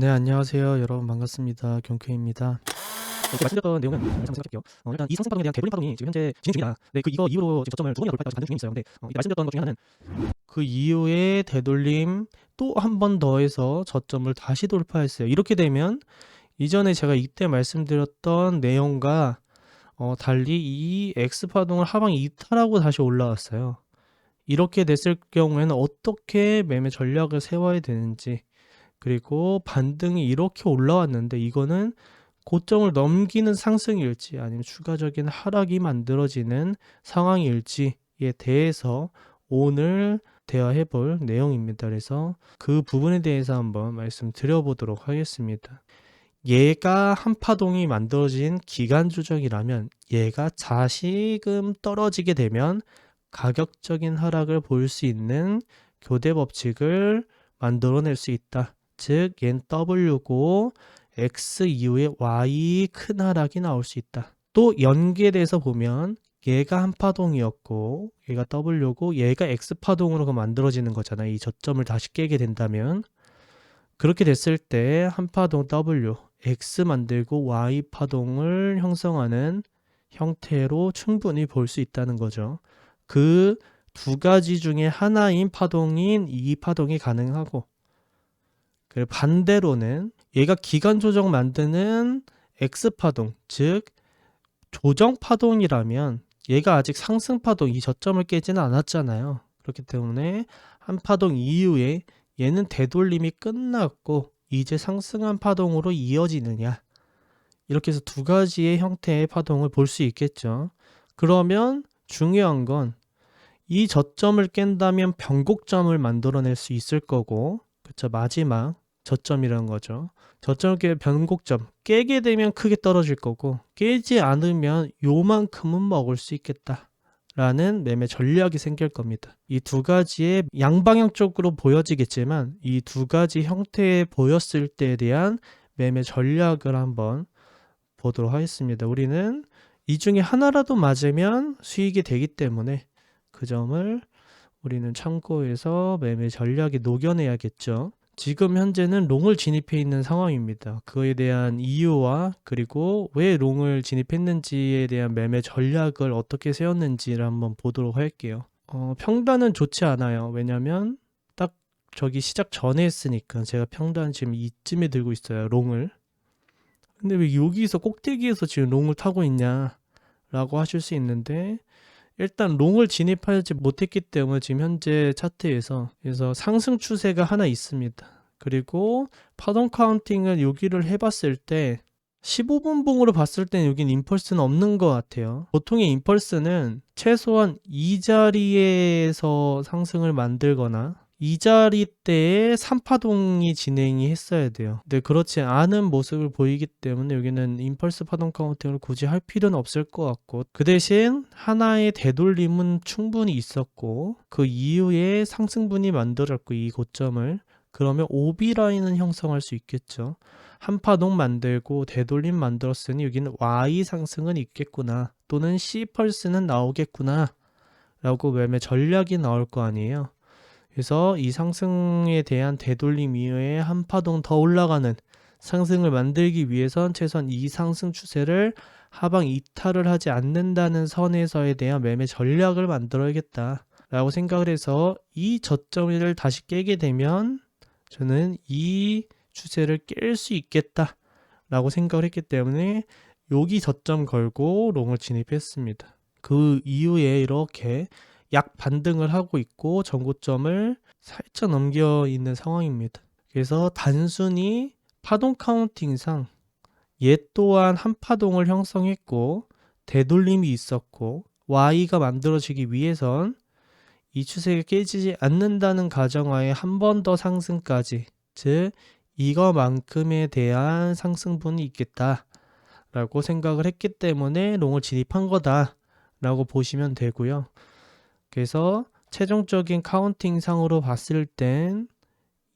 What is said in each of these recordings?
네, 안녕하세요. 여러분 반갑습니다. 경쾌입니다. 제가 말씀드렸던 내용은 잠깐 생각할게요. 일단 이 상승 파동에 대한 대돌림 파동이 지금 현재 진행 중이다. 네, 그 이거 이후로 지금 저점을 두 번이나 돌파까지 반등 중에 있어요. 근데 이때 말씀드렸던 것 중에 하나는 그 이후에 되돌림 또 한 번 더 해서 저점을 다시 돌파했어요. 이렇게 되면 이전에 제가 이때 말씀드렸던 내용과 달리 이 X 파동을 하방 이탈하고 다시 올라왔어요. 이렇게 됐을 경우에는 어떻게 매매 전략을 세워야 되는지, 그리고 반등이 이렇게 올라왔는데 이거는 고점을 넘기는 상승일지 아니면 추가적인 하락이 만들어지는 상황일지에 대해서 오늘 대화해 볼 내용입니다. 그래서 그 부분에 대해서 한번 말씀드려 보도록 하겠습니다. 얘가 한 파동이 만들어진 기간 조정이라면 얘가 다시금 떨어지게 되면 가격적인 하락을 볼 수 있는 교대 법칙을 만들어낼 수 있다. 즉 얘는 W고 X 이후에 Y 큰 하락이 나올 수 있다. 또 연계돼서 보면 얘가 한 파동이었고 얘가 W고 얘가 X 파동으로 만들어지는 거잖아요. 이 저점을 다시 깨게 된다면 그렇게 됐을 때 한 파동 W, X 만들고 Y 파동을 형성하는 형태로 충분히 볼 수 있다는 거죠. 그 두 가지 중에 하나인 파동인 이 파동이 가능하고, 그리고 반대로는 얘가 기간 조정 만드는 X 파동, 즉 조정 파동이라면 얘가 아직 상승 파동, 이 저점을 깨지는 않았잖아요. 그렇기 때문에 한 파동 이후에 얘는 되돌림이 끝났고 이제 상승한 파동으로 이어지느냐, 이렇게 해서 두 가지의 형태의 파동을 볼 수 있겠죠. 그러면 중요한 건 이 저점을 깬다면 변곡점을 만들어낼 수 있을 거고, 그쵸, 마지막 저점이라는 거죠. 저점 깨 변곡점 깨게 되면 크게 떨어질 거고 깨지 않으면 요만큼은 먹을 수 있겠다 라는 매매 전략이 생길 겁니다. 이 두 가지의 양방향적으로 보여지겠지만 이 두 가지 형태에 보였을 때에 대한 매매 전략을 한번 보도록 하겠습니다. 우리는 이 중에 하나라도 맞으면 수익이 되기 때문에 그 점을 우리는 참고해서 매매 전략에 녹여내야겠죠. 지금 현재는 롱을 진입해 있는 상황입니다. 그에 대한 이유와 그리고 왜 롱을 진입했는지에 대한 매매 전략을 어떻게 세웠는지를 한번 보도록 할게요. 평단은 좋지 않아요. 왜냐면 딱 저기 시작 전에 했으니까. 제가 평단 지금 이쯤에 들고 있어요, 롱을. 근데 왜 여기서 꼭대기에서 지금 롱을 타고 있냐 라고 하실 수 있는데, 일단 롱을 진입하지 못했기 때문에 지금 현재 차트에서 그래서 상승 추세가 하나 있습니다. 그리고 파동 카운팅을 여기를 해봤을 때 15분 봉으로 봤을 때 여긴 임펄스는 없는 것 같아요. 보통의 임펄스는 최소한 이 자리에서 상승을 만들거나 이 자리 때에 3파동이 진행이 했어야 돼요. 근데 그렇지 않은 모습을 보이기 때문에 여기는 임펄스 파동 카운팅을 굳이 할 필요는 없을 것 같고, 그 대신 하나의 되돌림은 충분히 있었고 그 이후에 상승분이 만들었고 이 고점을, 그러면 OB 라인은 형성할 수 있겠죠. 한 파동 만들고 되돌림 만들었으니 여기는 Y 상승은 있겠구나, 또는 C 펄스는 나오겠구나 라고 매매 전략이 나올 거 아니에요. 그래서 이 상승에 대한 되돌림 이후에 한 파동 더 올라가는 상승을 만들기 위해선 최소한 이 상승 추세를 하방 이탈을 하지 않는다는 선에서에 대한 매매 전략을 만들어야겠다 라고 생각을 해서 이 저점을 다시 깨게 되면 저는 이 추세를 깰 수 있겠다 라고 생각을 했기 때문에 여기 저점 걸고 롱을 진입했습니다. 그 이후에 이렇게 약 반등을 하고 있고 전고점을 살짝 넘겨 있는 상황입니다. 그래서 단순히 파동 카운팅상 얘 또한 한 파동을 형성했고 되돌림이 있었고 Y가 만들어지기 위해선 이 추세가 깨지지 않는다는 가정하에 한 번 더 상승까지, 즉 이거만큼에 대한 상승분이 있겠다 라고 생각을 했기 때문에 롱을 진입한 거다 라고 보시면 되고요. 그래서 최종적인 카운팅 상으로 봤을 땐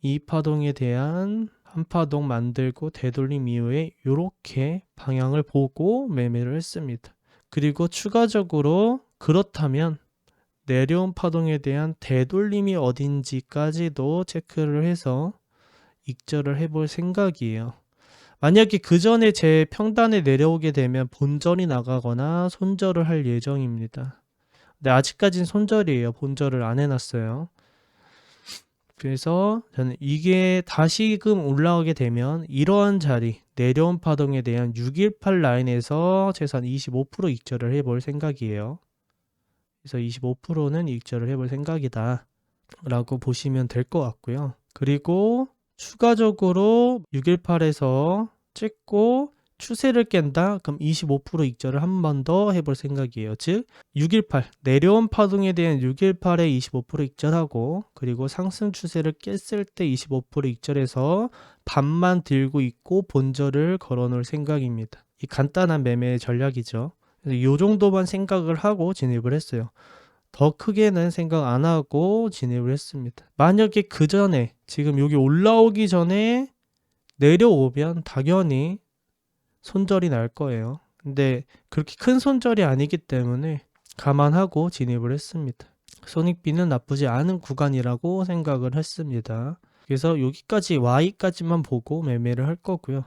이 파동에 대한 한 파동 만들고 되돌림 이후에 이렇게 방향을 보고 매매를 했습니다. 그리고 추가적으로 그렇다면 내려온 파동에 대한 되돌림이 어딘지까지도 체크를 해서 익절을 해볼 생각이에요. 만약에 그 전에 제 평단에 내려오게 되면 본절이 나가거나 손절을 할 예정입니다. 근데 아직까진 손절이에요. 본절을 안 해놨어요. 그래서 저는 이게 다시금 올라오게 되면 이러한 자리, 내려온 파동에 대한 618 라인에서 최소한 25% 익절을 해볼 생각이에요. 그래서 25%는 익절을 해볼 생각이다 라고 보시면 될 것 같고요. 그리고 추가적으로 618에서 찍고 추세를 깬다? 그럼 25% 익절을 한 번 더 해볼 생각이에요. 즉 618 내려온 파동에 대한 618에 25% 익절하고 그리고 상승 추세를 깼을 때 25% 익절해서 반만 들고 있고 본절을 걸어 놓을 생각입니다. 이 간단한 매매 전략이죠. 그래서 이 정도만 생각을 하고 진입을 했어요. 더 크게는 생각 안 하고 진입을 했습니다. 만약에 그 전에 지금 여기 올라오기 전에 내려오면 당연히 손절이 날 거예요. 근데 그렇게 큰 손절이 아니기 때문에 감안하고 진입을 했습니다. 손익비는 나쁘지 않은 구간이라고 생각을 했습니다. 그래서 여기까지 Y까지만 보고 매매를 할 거고요.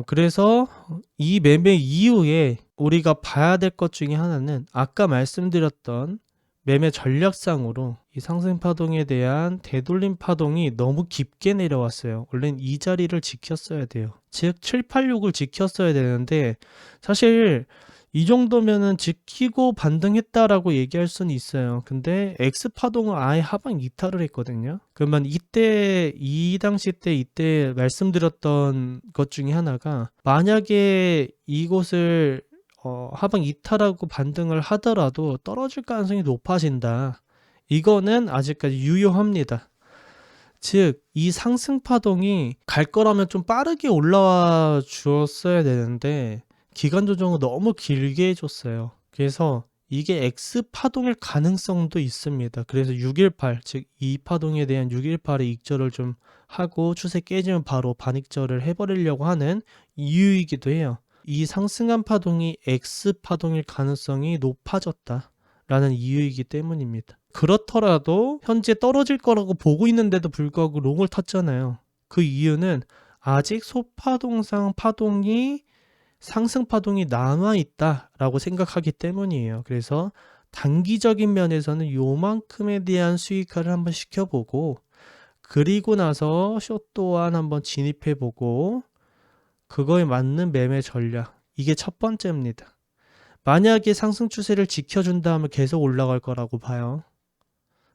그래서 이 매매 이후에 우리가 봐야 될 것 중에 하나는 아까 말씀드렸던 매매 전략상으로 이 상승 파동에 대한 되돌림 파동이 너무 깊게 내려왔어요. 원래는 이 자리를 지켰어야 돼요. 즉 786을 지켰어야 되는데 사실 이 정도면은 지키고 반등했다라고 얘기할 수는 있어요. 근데 X 파동은 아예 하방 이탈을 했거든요. 그러면 이 당시 때 이때 말씀드렸던 것 중에 하나가 만약에 이곳을 하방 이탈하고 반등을 하더라도 떨어질 가능성이 높아진다. 이거는 아직까지 유효합니다. 즉, 이 상승 파동이 갈 거라면 좀 빠르게 올라와 주었어야 되는데 기간 조정을 너무 길게 해줬어요. 그래서 이게 X 파동일 가능성도 있습니다. 그래서 618, 즉 이 파동에 대한 618의 익절을 좀 하고 추세 깨지면 바로 반익절을 해버리려고 하는 이유이기도 해요. 이 상승한 파동이 X 파동일 가능성이 높아졌다라는 이유이기 때문입니다. 그렇더라도 현재 떨어질 거라고 보고 있는데도 불구하고 롱을 탔잖아요. 그 이유는 아직 소파동상 파동이 상승 파동이 남아있다라고 생각하기 때문이에요. 그래서 단기적인 면에서는 요만큼에 대한 수익화를 한번 시켜보고 그리고 나서 숏 또한 한번 진입해보고 그거에 맞는 매매 전략, 이게 첫 번째입니다. 만약에 상승 추세를 지켜준다 하면 계속 올라갈 거라고 봐요.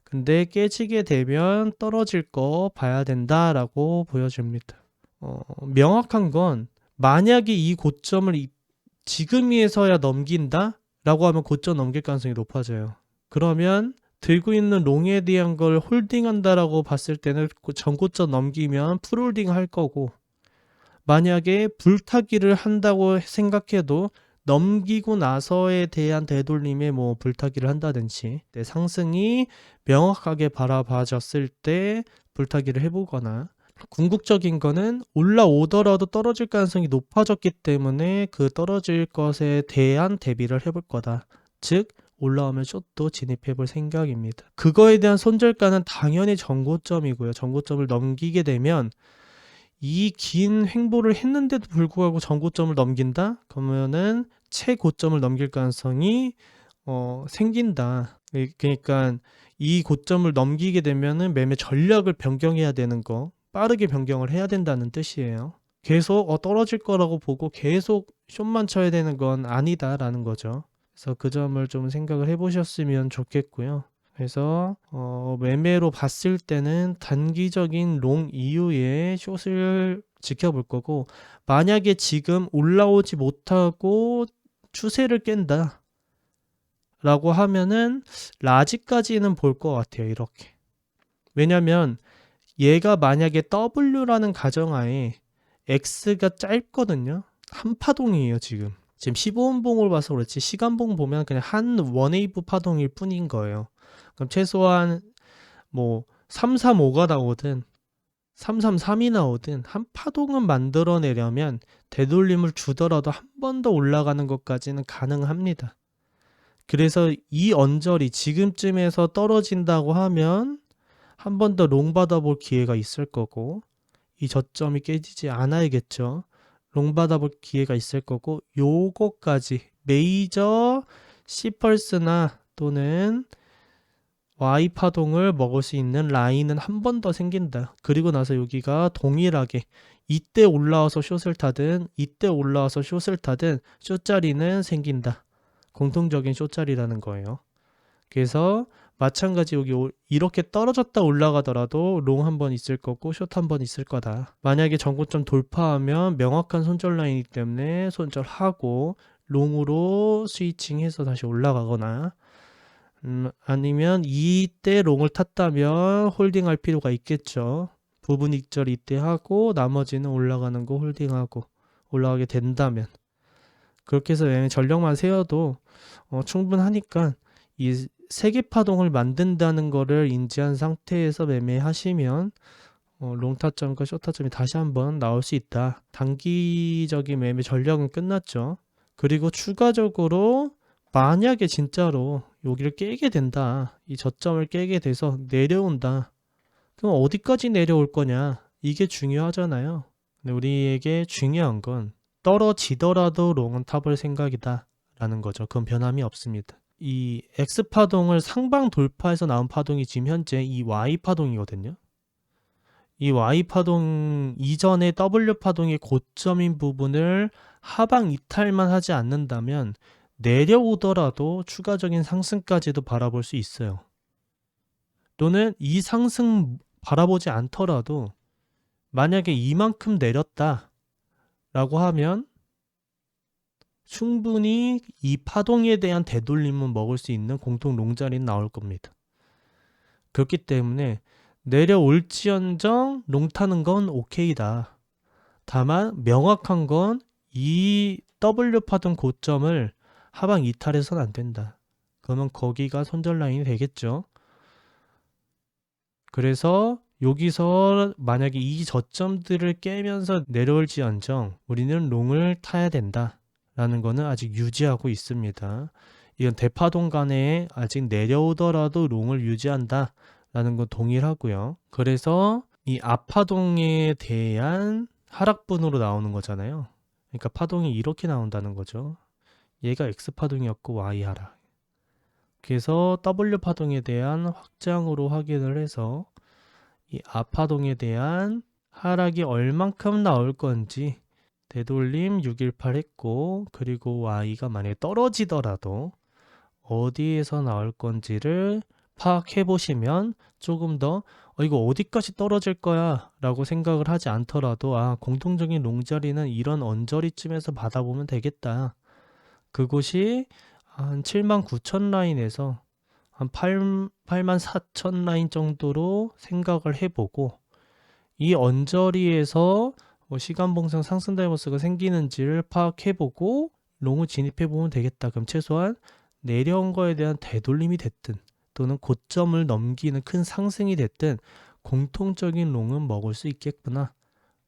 근데 깨지게 되면 떨어질 거 봐야 된다라고 보여집니다. 명확한 건 만약에 이 고점을 지금에서야 넘긴다? 라고 하면 고점 넘길 가능성이 높아져요. 그러면 들고 있는 롱에 대한 걸 홀딩한다라고 봤을 때는 전고점 넘기면 풀홀딩 할 거고 만약에 불타기를 한다고 생각해도 넘기고 나서에 대한 되돌림에 뭐 불타기를 한다든지 상승이 명확하게 바라봐졌을 때 불타기를 해보거나 궁극적인 거는 올라오더라도 떨어질 가능성이 높아졌기 때문에 그 떨어질 것에 대한 대비를 해볼 거다. 즉 올라오면 숏도 진입해 볼 생각입니다. 그거에 대한 손절가는 당연히 전고점이고요. 전고점을 넘기게 되면 이 긴 횡보를 했는데도 불구하고 전고점을 넘긴다? 그러면은 최고점을 넘길 가능성이 생긴다. 그러니까 이 고점을 넘기게 되면은 매매 전략을 변경해야 되는 거, 빠르게 변경을 해야 된다는 뜻이에요. 계속 떨어질 거라고 보고 계속 숏만 쳐야 되는 건 아니다라는 거죠. 그래서 그 점을 좀 생각을 해보셨으면 좋겠고요. 그래서 매매로 봤을 때는 단기적인 롱 이후에 숏을 지켜볼 거고 만약에 지금 올라오지 못하고 추세를 깬다 라고 하면은 라지까지는 볼 것 같아요. 이렇게. 왜냐면 얘가 만약에 W라는 가정하에 X가 짧거든요. 한 파동이에요. 지금 15분봉을 봐서 그렇지 시간봉 보면 그냥 한 원웨이브 파동일 뿐인 거예요. 그럼 최소한 뭐 335가 나오든 333이 나오든 한 파동은 만들어내려면 되돌림을 주더라도 한 번 더 올라가는 것까지는 가능합니다. 그래서 이 언저리 지금쯤에서 떨어진다고 하면 한 번 더 롱 받아볼 기회가 있을 거고 이 저점이 깨지지 않아야겠죠. 롱 받아볼 기회가 있을 거고, 요거까지 메이저 C펄스나 또는 Y 파동을 먹을 수 있는 라인은 한 번 더 생긴다. 그리고 나서 여기가 동일하게 이때 올라와서 숏을 타든 이때 올라와서 숏을 타든 숏자리는 생긴다. 공통적인 숏자리라는 거예요. 그래서 마찬가지 여기 이렇게 떨어졌다 올라가더라도 롱 한 번 있을 거고 숏 한 번 있을 거다. 만약에 전고점 돌파하면 명확한 손절 라인이기 때문에 손절하고 롱으로 스위칭해서 다시 올라가거나 아니면 이때 롱을 탔다면 홀딩할 필요가 있겠죠. 부분 익절 이때 하고 나머지는 올라가는 거 홀딩하고 올라가게 된다면 그렇게 해서 전력만 세워도 충분하니까 이 세계 파동을 만든다는 거를 인지한 상태에서 매매하시면 롱 타점과 숏 타점이 다시 한번 나올 수 있다. 단기적인 매매 전략은 끝났죠. 그리고 추가적으로 만약에 진짜로 여기를 깨게 된다. 이 저점을 깨게 돼서 내려온다. 그럼 어디까지 내려올 거냐? 이게 중요하잖아요. 근데 우리에게 중요한 건 떨어지더라도 롱은 타볼 생각이다 라는 거죠. 그건 변함이 없습니다. 이 X파동을 상방 돌파해서 나온 파동이 지금 현재 이 Y파동이거든요. 이 Y파동 이전의 W파동의 고점인 부분을 하방 이탈만 하지 않는다면 내려오더라도 추가적인 상승까지도 바라볼 수 있어요. 또는 이 상승 바라보지 않더라도 만약에 이만큼 내렸다 라고 하면 충분히 이 파동에 대한 되돌림은 먹을 수 있는 공통 롱자리는 나올 겁니다. 그렇기 때문에 내려올지언정 롱 타는 건 오케이다. 다만 명확한 건 이 W 파동 고점을 하방 이탈해서는 안 된다. 그러면 거기가 손절 라인이 되겠죠. 그래서 여기서 만약에 이 저점들을 깨면서 내려올지언정 우리는 롱을 타야 된다 라는 거는 아직 유지하고 있습니다. 이건 대파동 간에 아직 내려오더라도 롱을 유지한다 라는 건 동일하고요. 그래서 이 앞파동에 대한 하락분으로 나오는 거잖아요. 그러니까 파동이 이렇게 나온다는 거죠. 얘가 X파동이었고 Y 하락. 그래서 W 파동에 대한 확장으로 확인을 해서 이 앞파동에 대한 하락이 얼만큼 나올 건지 되돌림 618 했고 그리고 Y가 만약에 떨어지더라도 어디에서 나올 건지를 파악해 보시면 조금 더 이거 어디까지 떨어질 거야 라고 생각을 하지 않더라도 공통적인 롱자리는 이런 언저리쯤에서 받아보면 되겠다. 그곳이 한 79,000 라인에서 한 84,000 라인 정도로 생각을 해보고 이 언저리에서 시간 봉상 상승 다이버스가 생기는지를 파악해보고 롱을 진입해보면 되겠다. 그럼 최소한 내려온 거에 대한 되돌림이 됐든 또는 고점을 넘기는 큰 상승이 됐든 공통적인 롱은 먹을 수 있겠구나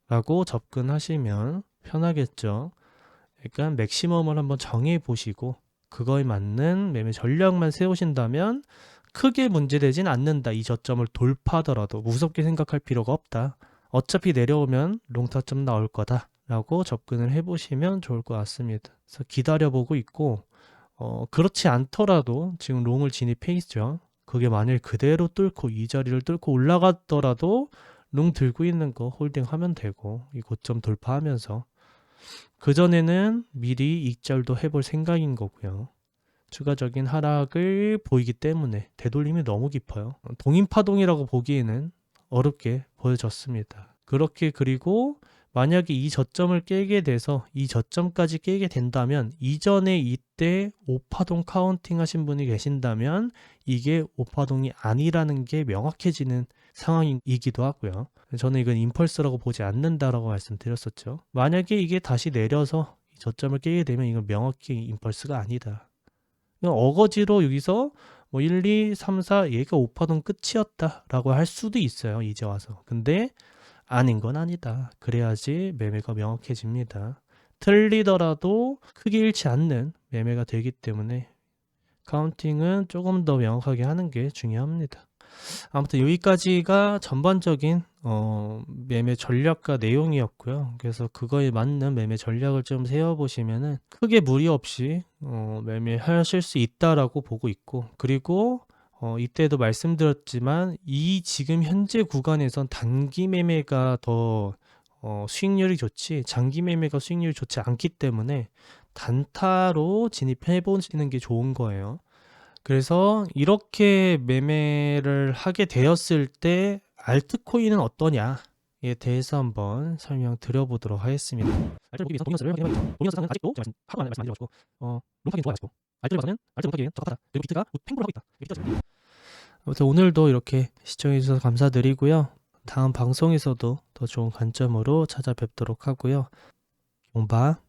라고 접근하시면 편하겠죠. 그러니까 맥시멈을 한번 정해 보시고 그거에 맞는 매매 전략만 세우신다면 크게 문제되진 않는다. 이 저점을 돌파하더라도 무섭게 생각할 필요가 없다. 어차피 내려오면 롱타점 나올 거다 라고 접근을 해보시면 좋을 것 같습니다. 그래서 기다려보고 있고 그렇지 않더라도 지금 롱을 진입해 있죠. 그게 만일 그대로 뚫고 이 자리를 뚫고 올라갔더라도 롱 들고 있는 거 홀딩하면 되고 이 고점 돌파하면서 그전에는 미리 익절도 해볼 생각인 거고요. 추가적인 하락을 보이기 때문에 되돌림이 너무 깊어요. 동인파동이라고 보기에는 어렵게 보여졌습니다. 그렇게 그리고 만약에 이 저점을 깨게 돼서 이 저점까지 깨게 된다면 이전에 이때 5파동 카운팅 하신 분이 계신다면 이게 5파동이 아니라는 게 명확해지는 상황이기도 하고요. 저는 이건 임펄스라고 보지 않는다라고 말씀드렸었죠. 만약에 이게 다시 내려서 이 저점을 깨게 되면 이건 명확히 임펄스가 아니다. 어거지로 여기서 1, 2, 3, 4 얘가 5파동 끝이었다라고 할 수도 있어요. 이제 와서. 근데 아닌 건 아니다. 그래야지 매매가 명확해집니다. 틀리더라도 크게 잃지 않는 매매가 되기 때문에 카운팅은 조금 더 명확하게 하는 게 중요합니다. 아무튼 여기까지가 전반적인 매매 전략과 내용이었고요. 그래서 그거에 맞는 매매 전략을 좀 세워보시면은 크게 무리 없이 매매하실 수 있다라고 보고 있고, 그리고 이때도 말씀드렸지만 이 지금 현재 구간에선 단기 매매가 더 수익률이 좋지 장기 매매가 수익률이 좋지 않기 때문에 단타로 진입해 보시는 게 좋은 거예요. 그래서 이렇게 매매를 하게 되었을 때 알트코인은 어떠냐에 대해서 한번 설명드려 보도록 하겠습니다. 알트를 보기 위해서 도미너스를 확인해봐야겠죠. 도미너스 상은 아직도 제가 하루 안에 말씀 안 드려가지고 롱타긴 좋아요. 아직도 알트를 봐서는 알트 롱타기엔 적합하다. 그리고 비트가 팽보를 하고 있다. 이게 비트가 아무튼 오늘도 이렇게 시청해 주셔서 감사드리고요. 다음 방송에서도 더 좋은 관점으로 찾아뵙도록 하고요. 용바